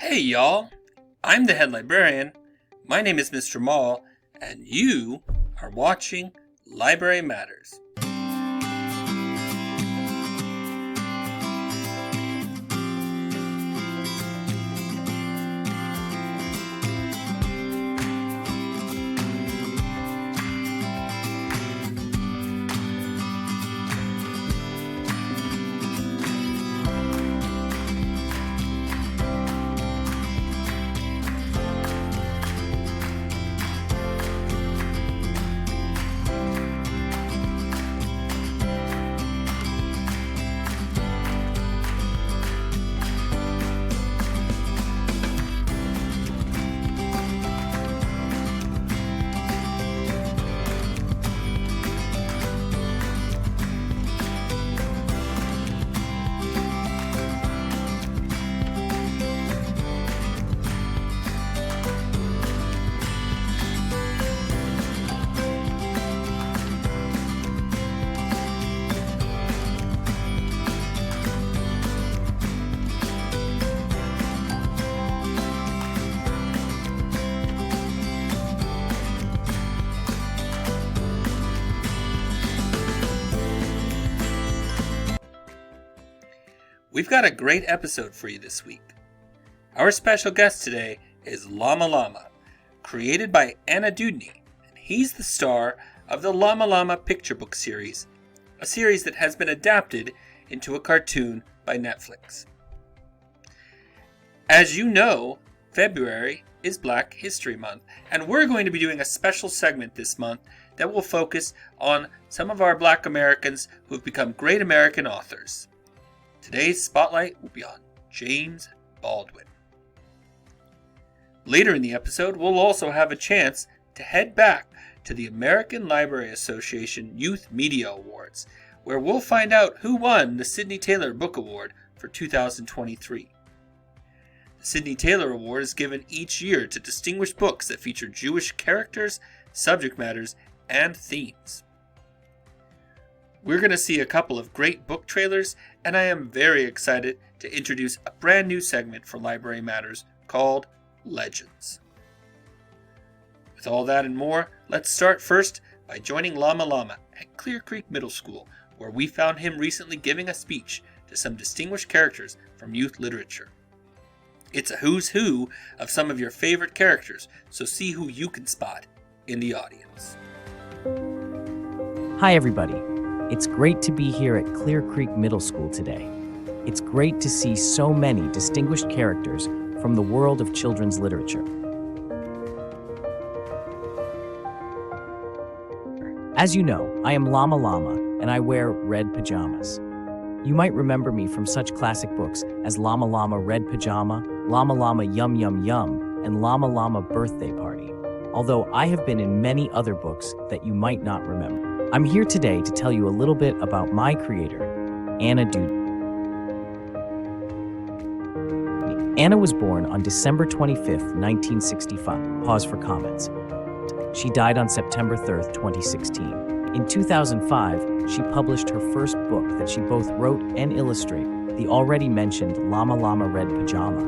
Hey y'all, I'm the head librarian. My name is Mr. Mall, and you are watching Library Matters. We've got a great episode for you this week. Our special guest today is Llama Llama, created by Dewdney, and he's the star of the Llama Llama picture book series, a series that has been adapted into a cartoon by Netflix. As you know, February is Black History Month, and we're going to be doing a special segment this month that will focus on some of our Black Americans who have become great American authors. Today's spotlight will be on James Baldwin. Later in the episode, we'll also have a chance to head back to the American Library Association Youth Media Awards, where we'll find out who won the Sidney Taylor Book Award for 2023. The Sidney Taylor Award is given each year to distinguished books that feature Jewish characters, subject matters, and themes. We're going to see a couple of great book trailers, and I am very excited to introduce a brand new segment for Library Matters called Legends. With all that and more, let's start first by joining Llama Llama at Clear Creek Middle School, where we found him recently giving a speech to some distinguished characters from youth literature. It's a who's who of some of your favorite characters, so see who you can spot in the audience. Hi everybody. It's great to be here at Clear Creek Middle School today. It's great to see so many distinguished characters from the world of children's literature. As you know, I am Llama Llama, and I wear red pajamas. You might remember me from such classic books as Llama Llama Red Pajama, Llama Llama Yum Yum Yum, and Llama Llama Birthday Party, although I have been in many other books that you might not remember. I'm here today to tell you a little bit about my creator, Dewdney. Anna was born on December 25th, 1965. Pause for comments. She died on September 3rd, 2016. In 2005, she published her first book that she both wrote and illustrated, the already mentioned Llama Llama Red Pajama.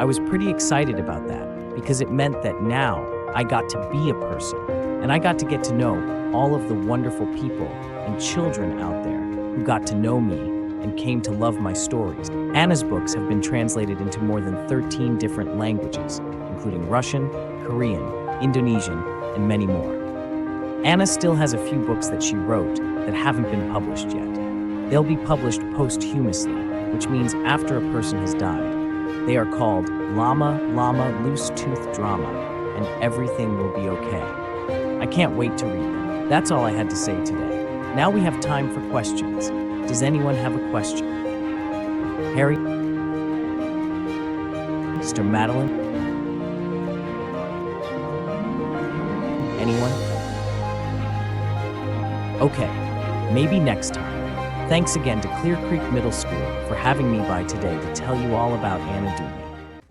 I was pretty excited about that because it meant that now I got to be a person. And I got to get to know all of the wonderful people and children out there who got to know me and came to love my stories. Anna's books have been translated into more than 13 different languages, including Russian, Korean, Indonesian, and many more. Anna still has a few books that she wrote that haven't been published yet. They'll be published posthumously, which means after a person has died. They are called Llama Llama Loose Tooth Drama, and Everything Will Be Okay. I can't wait to read them. That's all I had to say today. Now we have time for questions. Does anyone have a question? Harry? Mr. Madeline? Anyone? Okay, maybe next time. Thanks again to Clear Creek Middle School for having me by today to tell you all about Dewdney.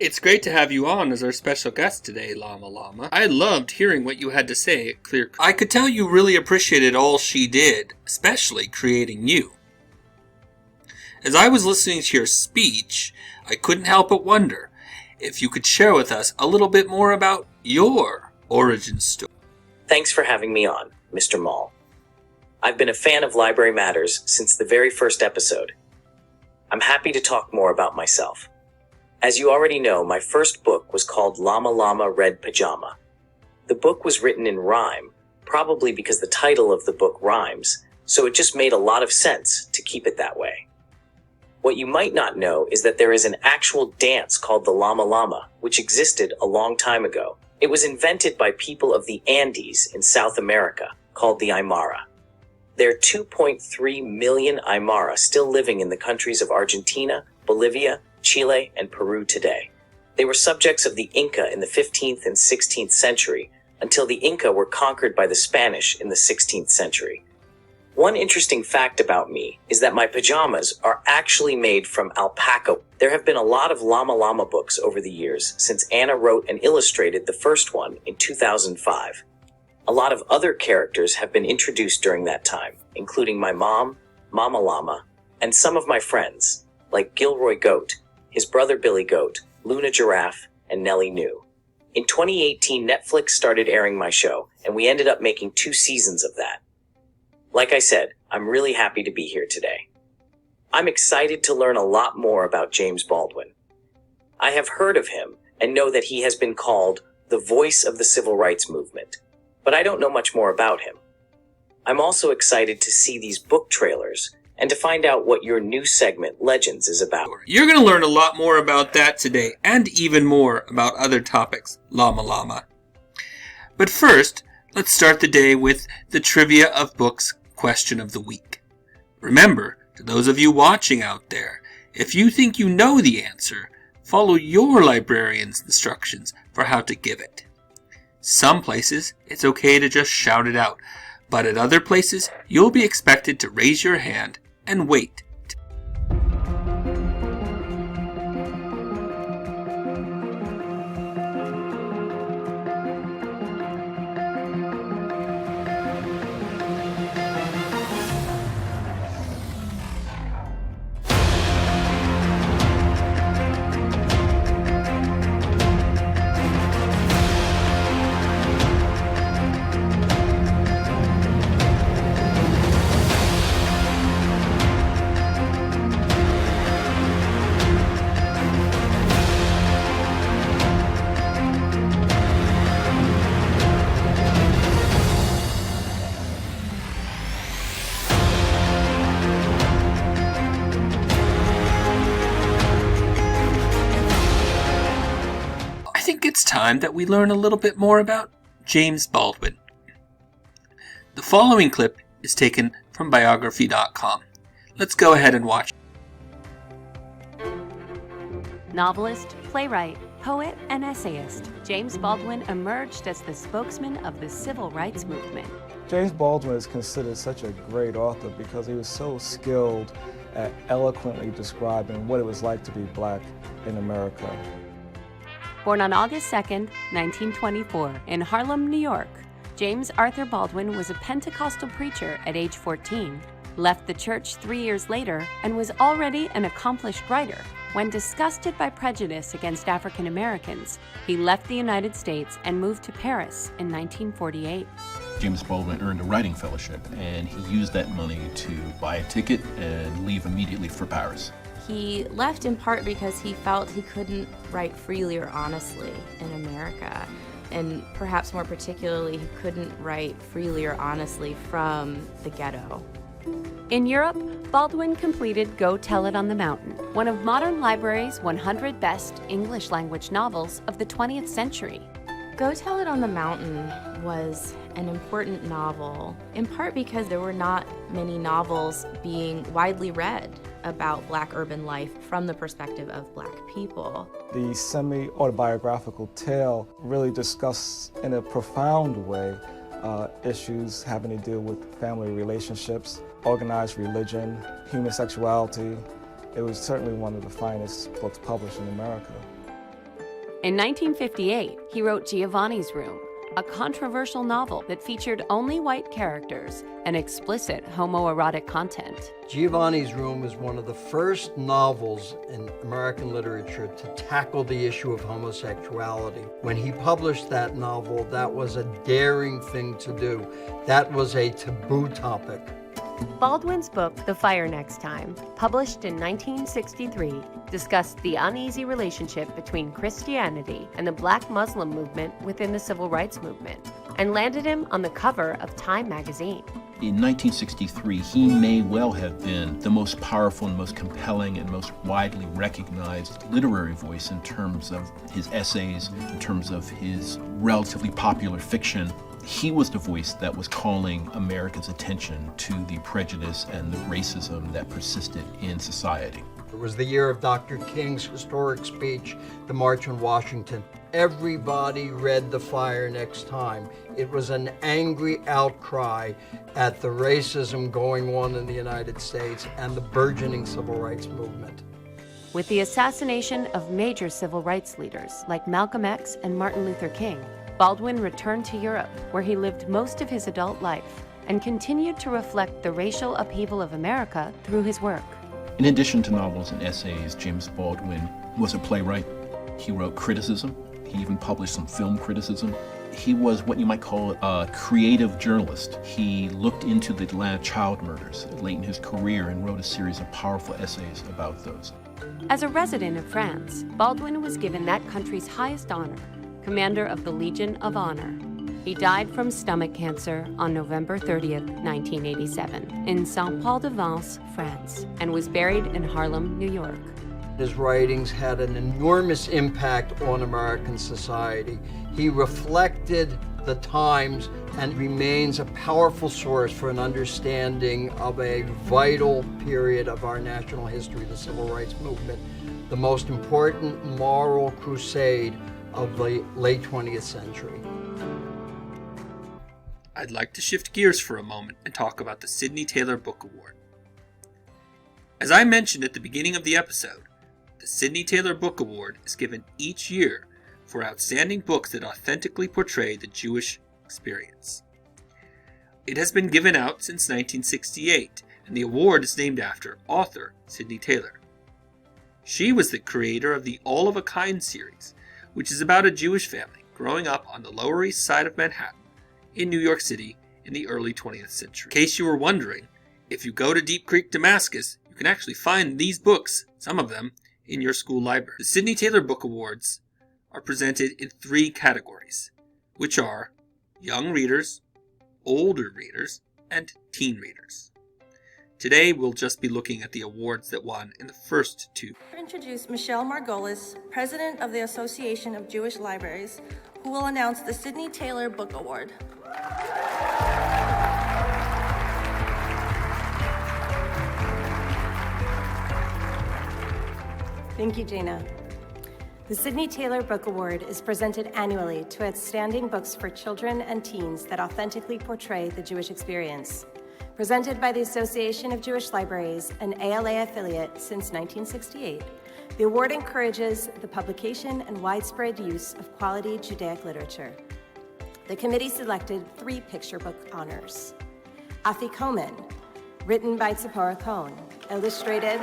It's great to have you on as our special guest today, Llama Llama. I loved hearing what you had to say at Clear Creek. I could tell you really appreciated all she did, especially creating you. As I was listening to your speech, I couldn't help but wonder if you could share with us a little bit more about your origin story. Thanks for having me on, Mr. Mall. I've been a fan of Library Matters since the very first episode. I'm happy to talk more about myself. As you already know, my first book was called Llama Llama Red Pajama. The book was written in rhyme, probably because the title of the book rhymes, so it just made a lot of sense to keep it that way. What you might not know is that there is an actual dance called the Llama Llama, which existed a long time ago. It was invented by people of the Andes in South America, called the Aymara. There are 2.3 million Aymara still living in the countries of Argentina, Bolivia, Chile, and Peru today. They were subjects of the Inca in the 15th and 16th century, until the Inca were conquered by the Spanish in the 16th century. One interesting fact about me is that my pajamas are actually made from alpaca. There have been a lot of Llama Llama books over the years since Anna wrote and illustrated the first one in 2005. A lot of other characters have been introduced during that time, including my mom, Mama Llama, and some of my friends, like Gilroy Goat, his brother Billy Goat, Luna Giraffe, and Nellie New. In 2018, Netflix started airing my show, and we ended up making 2 seasons of that. Like I said, I'm really happy to be here today. I'm excited to learn a lot more about James Baldwin. I have heard of him and know that he has been called the voice of the civil rights movement, but I don't know much more about him. I'm also excited to see these book trailers and to find out what your new segment, Legends, is about. You're going to learn a lot more about that today, and even more about other topics, Llama Llama. But first, let's start the day with the Trivia of Books question of the week. Remember, to those of you watching out there, if you think you know the answer, follow your librarian's instructions for how to give it. Some places, it's okay to just shout it out, but at other places, you'll be expected to raise your hand and wait. It's time that we learn a little bit more about James Baldwin. The following clip is taken from biography.com. Let's go ahead and watch. Novelist, playwright, poet, and essayist, James Baldwin emerged as the spokesman of the civil rights movement. James Baldwin is considered such a great author because he was so skilled at eloquently describing what it was like to be black in America. Born on August 2nd, 1924, in Harlem, New York, James Arthur Baldwin was a Pentecostal preacher at age 14, left the church 3 years later, and was already an accomplished writer. When disgusted by prejudice against African Americans, he left the United States and moved to Paris in 1948. James Baldwin earned a writing fellowship, and he used that money to buy a ticket and leave immediately for Paris. He left in part because he felt he couldn't write freely or honestly in America. And perhaps more particularly, he couldn't write freely or honestly from the ghetto. In Europe, Baldwin completed Go Tell It on the Mountain, one of Modern Library's 100 best English-language novels of the 20th century. Go Tell It on the Mountain was an important novel, in part because there were not many novels being widely read about black urban life from the perspective of black people. The semi-autobiographical tale really discussed in a profound way issues having to deal with family relationships, organized religion, human sexuality. It was certainly one of the finest books published in America. In 1958, he wrote Giovanni's Room, a controversial novel that featured only white characters and explicit homoerotic content. Giovanni's Room is one of the first novels in American literature to tackle the issue of homosexuality. When he published that novel, that was a daring thing to do. That was a taboo topic. Baldwin's book, The Fire Next Time, published in 1963, discussed the uneasy relationship between Christianity and the Black Muslim movement within the Civil Rights Movement, and landed him on the cover of Time magazine. In 1963, he may well have been the most powerful and most compelling and most widely recognized literary voice in terms of his essays, in terms of his relatively popular fiction. He was the voice that was calling America's attention to the prejudice and the racism that persisted in society. It was the year of Dr. King's historic speech, the March on Washington. Everybody read The Fire Next Time. It was an angry outcry at the racism going on in the United States and the burgeoning civil rights movement. With the assassination of major civil rights leaders like Malcolm X and Martin Luther King, Baldwin returned to Europe, where he lived most of his adult life and continued to reflect the racial upheaval of America through his work. In addition to novels and essays, James Baldwin was a playwright. He wrote criticism. He even published some film criticism. He was what you might call a creative journalist. He looked into the Atlanta child murders late in his career and wrote a series of powerful essays about those. As a resident of France, Baldwin was given that country's highest honor, Commander of the Legion of Honor. He died from stomach cancer on November 30th, 1987, in Saint-Paul-de-Vence, France, and was buried in Harlem, New York. His writings had an enormous impact on American society. He reflected the times and remains a powerful source for an understanding of a vital period of our national history, the Civil Rights Movement, the most important moral crusade of the late 20th century. I'd like to shift gears for a moment and talk about the Sidney Taylor Book Award. As I mentioned at the beginning of the episode, the Sidney Taylor Book Award is given each year for outstanding books that authentically portray the Jewish experience. It has been given out since 1968, and the award is named after author Sidney Taylor. She was the creator of the All of a Kind series, which is about a Jewish family growing up on the Lower East Side of Manhattan in New York City in the early 20th century. In case you were wondering, if you go to Deep Creek, Damascus, you can actually find these books, some of them, in your school library. The Sidney Taylor Book Awards are presented in 3 categories, which are young readers, older readers, and teen readers. Today, we'll just be looking at the awards that won in the first 2. I introduce Michelle Margolis, President of the Association of Jewish Libraries, who will announce the Sidney Taylor Book Award. Thank you, Jana. The Sidney Taylor Book Award is presented annually to outstanding books for children and teens that authentically portray the Jewish experience. Presented by the Association of Jewish Libraries, an ALA affiliate since 1968, the award encourages the publication and widespread use of quality Judaic literature. The committee selected 3 picture book honors. Afikomen, written by Tzipora Cohn, illustrated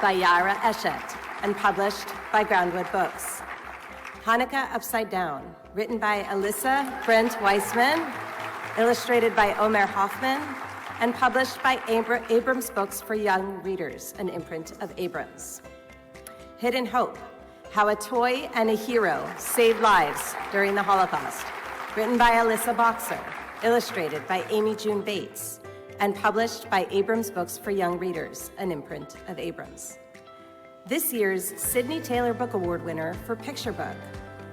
by Yara Eshet, and published by Groundwood Books. Hanukkah Upside Down, written by Alyssa Brent Weissman, illustrated by Omer Hoffman, and published by Abrams Books for Young Readers, an imprint of Abrams. Hidden Hope, How a Toy and a Hero Saved Lives During the Holocaust, written by Alyssa Boxer, illustrated by Amy June Bates, and published by Abrams Books for Young Readers, an imprint of Abrams. This year's Sidney Taylor Book Award winner for Picture Book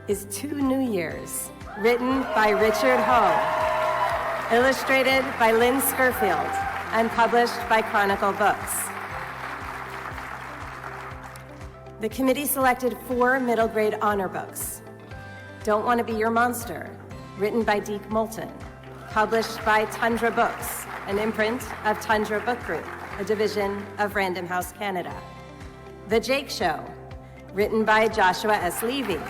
is 2 New Years, written by Richard Ho, illustrated by Lynn Scurfield, and published by Chronicle Books. The committee selected 4 middle grade honor books. Don't Want to Be Your Monster, written by Deke Moulton, published by Tundra Books, an imprint of Tundra Book Group, a division of Random House Canada. The Jake Show, written by Joshua S. Levy,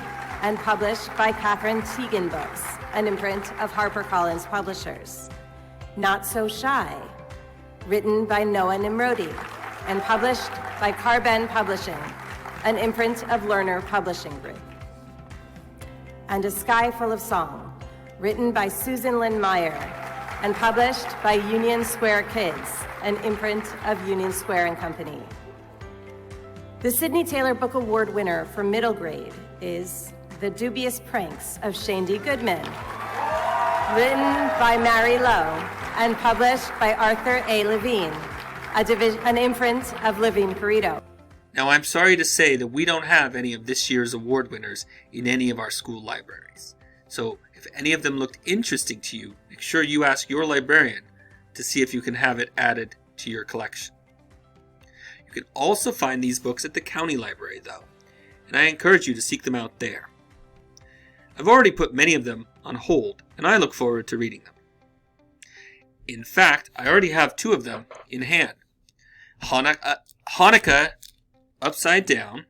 and published by Catherine Teagan Books, an imprint of HarperCollins Publishers. Not So Shy, written by Noah Nimrodi, and published by Carben Publishing, an imprint of Lerner Publishing Group. And A Sky Full of Song, written by Susan Lynn Meyer, and published by Union Square Kids, an imprint of Union Square and Company. The Sidney Taylor Book Award winner for middle grade is The Dubious Pranks of Shane D. Goodman, written by Mary Lowe and published by Arthur A. Levine, an imprint of Levine Carrito. Now, I'm sorry to say that we don't have any of this year's award winners in any of our school libraries. So, if any of them looked interesting to you, make sure you ask your librarian to see if you can have it added to your collection. You can also find these books at the county library, though, and I encourage you to seek them out there. I've already put many of them on hold, and I look forward to reading them. In fact, I already have 2 of them in hand. Hanukkah Upside Down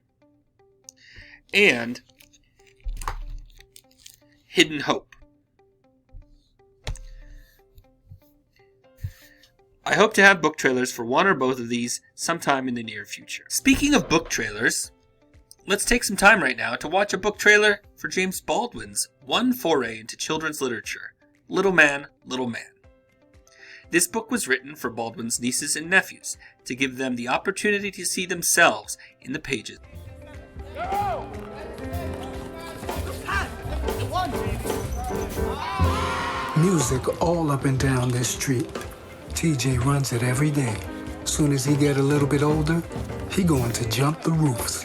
and Hidden Hope. I hope to have book trailers for one or both of these sometime in the near future. Speaking of book trailers, let's take some time right now to watch a book trailer for James Baldwin's one foray into children's literature, Little Man, Little Man. This book was written for Baldwin's nieces and nephews to give them the opportunity to see themselves in the pages. Music all up and down this street. TJ runs it every day. Soon as he get a little bit older, he going to jump the roofs.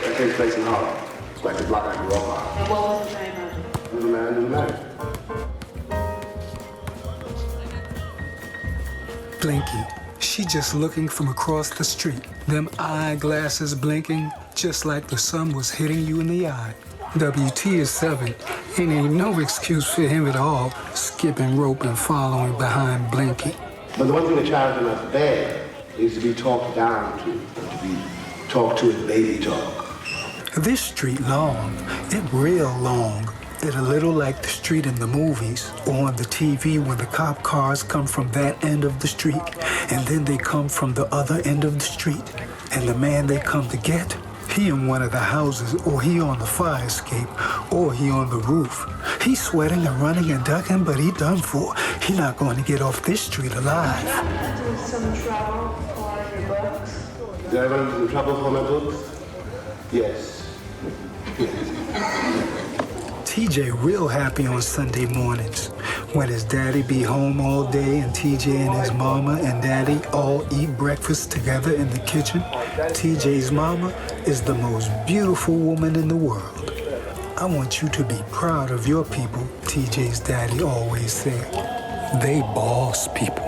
That takes place in Harlem. It's like the block I grew up on. And what was the name of it? Little Man, Little Man. Blinky, she just looking from across the street. Them eyeglasses blinking, just like the sun was hitting you in the eye. WT is 7, and ain't no excuse for him at all, skipping rope and following behind Blinky. But the one thing the child cannot bear is to be talked down to be talked to in baby talk. This street long, it real long. It a little like the street in the movies or on the TV when the cop cars come from that end of the street and then they come from the other end of the street. And the man they come to get, he in one of the houses or he on the fire escape or he on the roof. He's sweating and running and ducking, but he done for. He not going to get off this street alive. Into some trouble for your books? Did I run into trouble for my books? Yes. TJ real happy on Sunday mornings when his daddy be home all day and TJ and his mama and daddy all eat breakfast together in the kitchen. TJ's mama is the most beautiful woman in the world. I want you to be proud of your people, TJ's daddy always said. They boss people.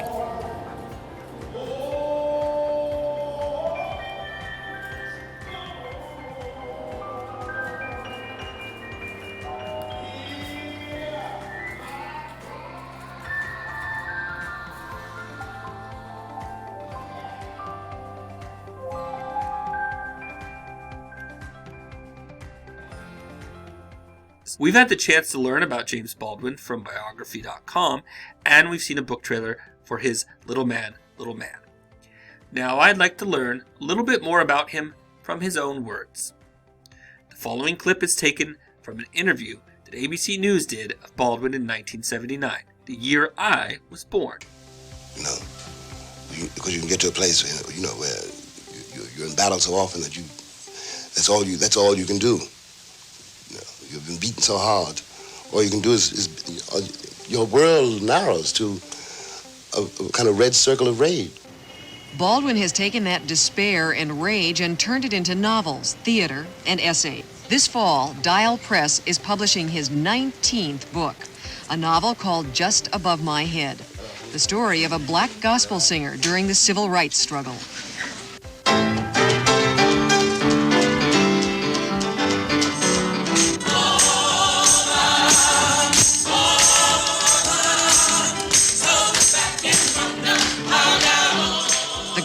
We've had the chance to learn about James Baldwin from biography.com, and we've seen a book trailer for his Little Man, Little Man. Now I'd like to learn a little bit more about him from his own words. The following clip is taken from an interview that ABC News did of Baldwin in 1979, the year I was born. You know, because you can get to a place, where you're in battle so often that that's all you can do. You've been beaten so hard. All you can do is your world narrows to a kind of red circle of rage. Baldwin has taken that despair and rage and turned it into novels, theater, and essays. This fall, Dial Press is publishing his 19th book, a novel called Just Above My Head, the story of a black gospel singer during the civil rights struggle.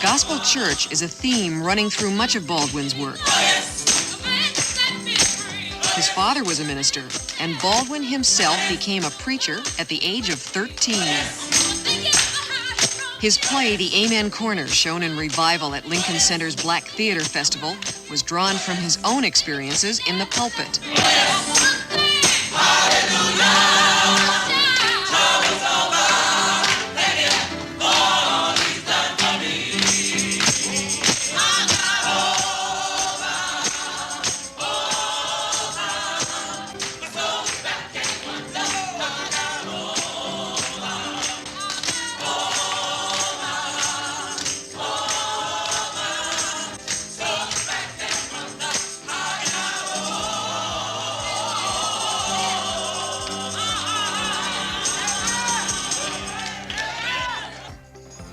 Gospel church is a theme running through much of Baldwin's work. His father was a minister, and Baldwin himself became a preacher at the age of 13. His play, The Amen Corner, shown in revival at Lincoln Center's Black Theater Festival, was drawn from his own experiences in the pulpit.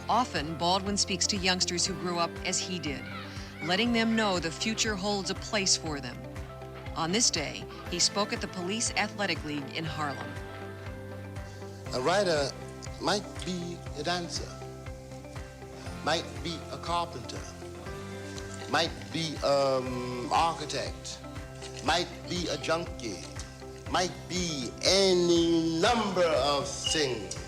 Often, Baldwin speaks to youngsters who grew up as he did, letting them know the future holds a place for them. On this day, he spoke at the Police Athletic League in Harlem. A writer might be a dancer, might be a carpenter, might be an architect, might be a junkie, might be any number of things.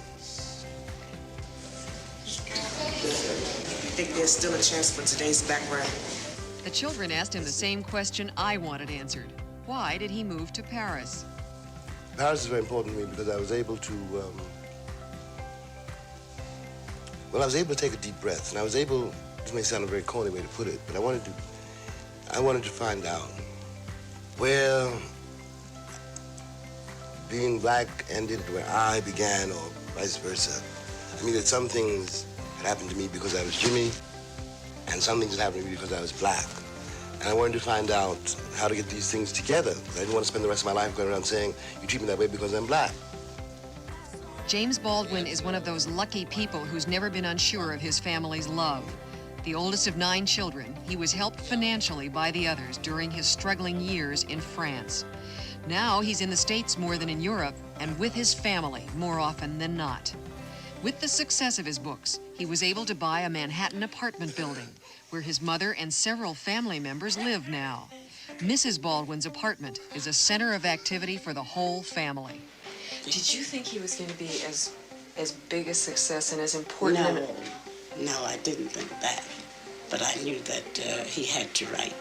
I think there's still a chance for today's background. The children asked him the same question I wanted answered. Why did he move to Paris? Paris is very important to me because I was able to, I was able to take a deep breath, and I was able, this may sound a very corny way to put it, but I wanted to find out where being black ended, where I began, or vice versa. I mean, that some things had happened to me because I was Jimmy, and some things had happened to me because I was black. And I wanted to find out how to get these things together. I didn't want to spend the rest of my life going around saying, you treat me that way because I'm black. James Baldwin is one of those lucky people who's never been unsure of his family's love. The oldest of 9 children, he was helped financially by the others during his struggling years in France. Now he's in the States more than in Europe, and with his family more often than not. With the success of his books, he was able to buy a Manhattan apartment building where his mother and several family members live now. Mrs. Baldwin's apartment is a center of activity for the whole family. Did you think he was going to be as big a success and as important? No, I didn't think that. But I knew that he had to write.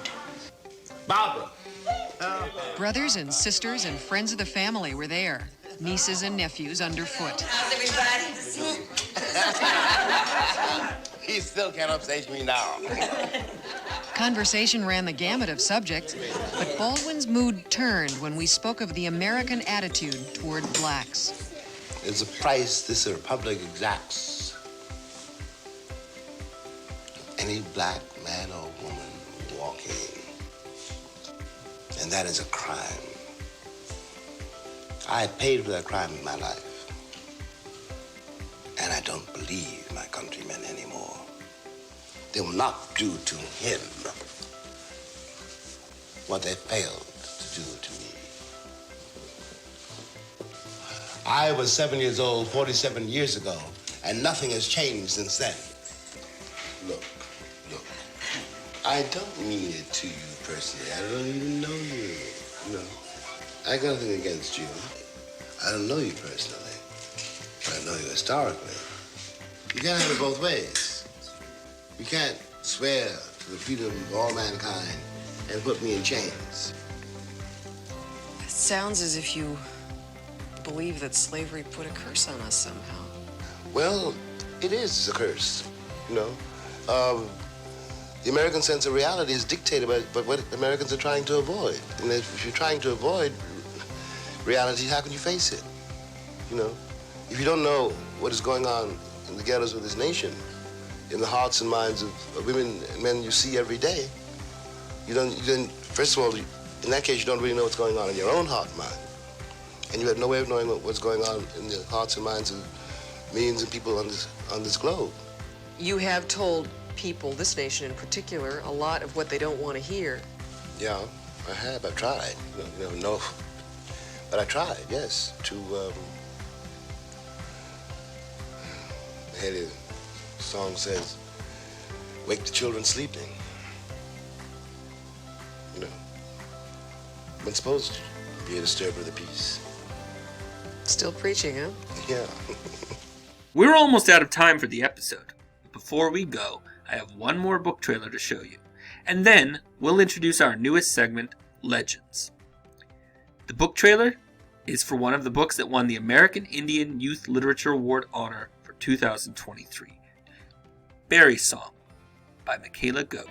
Barbara! Brothers and sisters and friends of the family were there. Nieces and nephews underfoot. How's everybody? He still can't upstage me now. Conversation ran the gamut of subjects, but Baldwin's mood turned when we spoke of the American attitude toward blacks. It's a price this republic exacts. Any black man or woman walking, and that is a crime. I paid for that crime in my life, and I don't believe my countrymen anymore. They will not do to him what they failed to do to me. I was 7 years old 47 years ago, and nothing has changed since then. Look. I don't mean it to you personally. I don't even know you. No. I got nothing against you. I don't know you personally, but I know you historically. You can't have it both ways. You can't swear to the freedom of all mankind and put me in chains. It sounds as if you believe that slavery put a curse on us somehow. Well, it is a curse, you know. The American sense of reality is dictated by what Americans are trying to avoid. And if you're trying to avoid reality, how can you face it? You know, if you don't know what is going on in the ghettos of this nation, in the hearts and minds of women and men you see every day, you don't, first of all, in that case, you don't really know what's going on in your own heart and mind. And you have no way of knowing what's going on in the hearts and minds of millions of people on this globe. You have told people, this nation in particular, a lot of what they don't want to hear. Yeah, I have. I've tried. You never know. But I tried, yes, to, the song says, wake the children sleeping. You know, I'm supposed to be a disturber of the peace. Still preaching, huh? Yeah. We're almost out of time for the episode. Before we go, I have one more book trailer to show you, and then we'll introduce our newest segment, Legends. The book trailer is for one of the books that won the American Indian Youth Literature Award honor for 2023, Berry Song by Michaela Goat.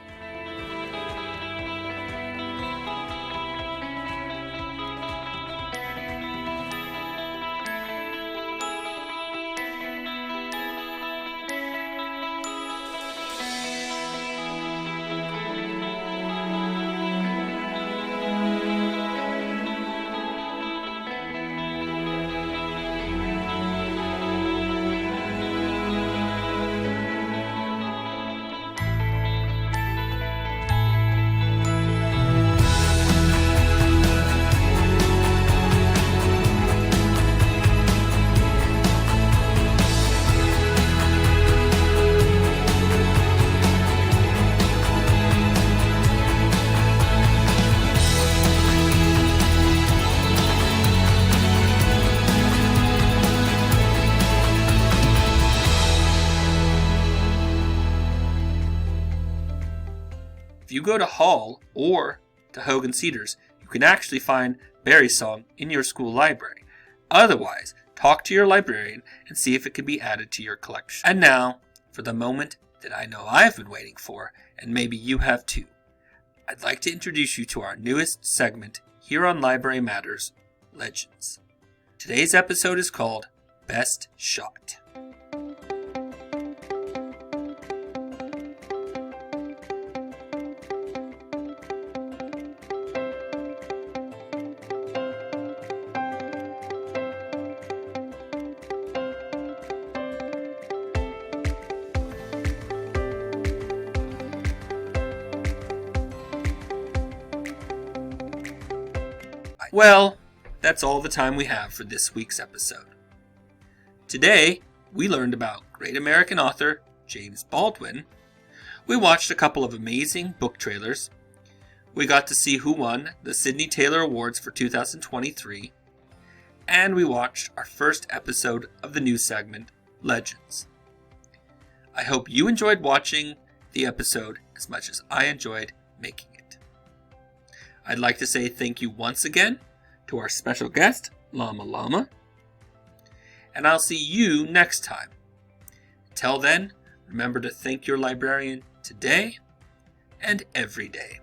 If you go to Hall or to Hogan Cedars, you can actually find Berry Song in your school library. Otherwise, talk to your librarian and see if it can be added to your collection. And now, for the moment that I know I've been waiting for, and maybe you have too. I'd like to introduce you to our newest segment here on Library Matters, Legends. Today's episode is called Best Shot. Well, that's all the time we have for this week's episode. Today, we learned about great American author James Baldwin. We watched a couple of amazing book trailers. We got to see who won the Sidney Taylor Awards for 2023. And we watched our first episode of the new segment, Legends. I hope you enjoyed watching the episode as much as I enjoyed making it. I'd like to say thank you once again to our special guest, Llama Llama. And I'll see you next time. Until then, remember to thank your librarian today and every day.